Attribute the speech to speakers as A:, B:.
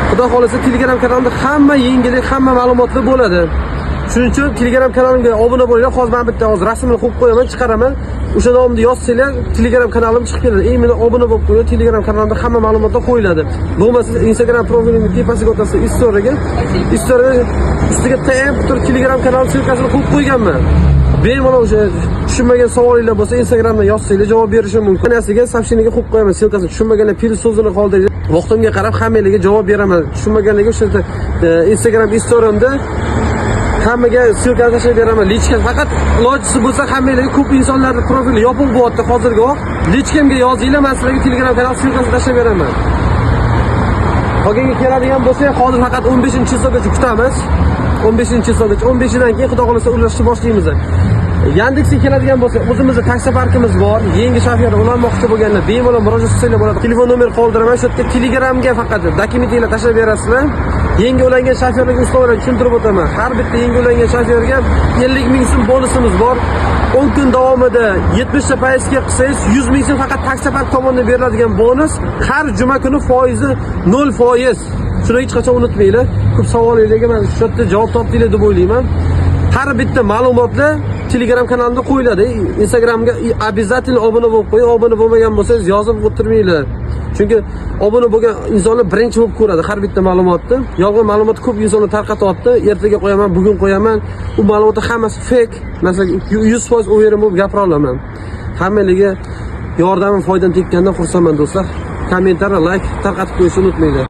A: Xudo xolasa Telegram kanalimda hamma yengillik, hamma ma'lumotlar bo'ladi. Shuning uchun Telegram kanalimga obuna bo'linglar. Hozir men bitta rasmini qo'yib qo'yaman, chiqaraman. O'sha nomni yozsanglar, Telegram kanalim chiqib keladi. Eng meni obuna bo'lib qo'ying. Telegram kanalimda hamma ma'lumotlar qo'yiladi. Bo'lmasa Instagram profilimni tepasiga o'tasiz, istoriyaga. Istoriyaga ustiga tayanib turib Telegram kanali silkasini qo'yib qo'yganman. Bemalol o'sha tushunmagan savolinglar bo'lsa Instagramdan yozsanglar javob berishim mumkin. Nasiga soобщениеga qo'yib qo'yaman silkasini. Tushunmaganlar pil so'zini qoldiringlar. Vaqtimga qarab hammalarga javob beraman. Tushunmaganlarga o'sha Instagram istoriyamda hammaga silkani tashlab beraman. Lichka faqat ilojisi bo'lsa hammalarga ko'p insonlarning profili yopiq bo'lyapti hozirgi vaqt. Lichkamga yozinglar, men sizlarga Telegram kanal silkasini tashlab beraman. Qolganga keladigan bo'lsa, hozir faqat 15-chilgacha kutamiz. 15-chilgacha, 15dan keyin xudo xolasa ulashni boshlaymiz. Yandexga keladigan bo'lsa, o'zimizda taksi parkimiz bor. Yangi shofyor ulanmoqchi bo'lganlar bemalol murojaat qilsanglar bo'ladi. Telefon nomer qoldiraman, shu yerga Telegramga faqat dokumentinglar tashlab berasizlar. Yangi ulangan shofyorlarga ustolarga tushuntirib o'taman. Har bitta yangi ulangan shofyorga 50 ming so'm bonusimiz bor. 10 kun davomida 70 ta foizga qilsangiz 100 ming so'm faqat taksi park tomonidan beriladigan bonus. Har juma kuni foizi 0%. Shuni hech qachon unutmanglar. Ko'p savollarga men shu yerda javob topdinglar deb o'ylayman. Har bitta ma'lumotlar Telegram kanalimda qo'yiladi. Instagramga обязательно obuna bo'lib qo'ying. Obuna bo'lmagan bo'lsangiz yozib o'tirmanglar. Chunki obuna bo'lgan insonlar birinchi bo'lib ko'radi har bitta ma'lumotni. Yolg'on ma'lumot ko'p insonlar tarqatyapti. Ertaga qo'yaman, bugun qo'yaman. U ma'lumotlar hammasi fake. Masalan, 100% o'verim bo'lib gapira olaman. Hammalarga yordamim, foydam tekkandan xursandman do'stlar. Kommentar, like tarqatib qo'yishni unutmanglar.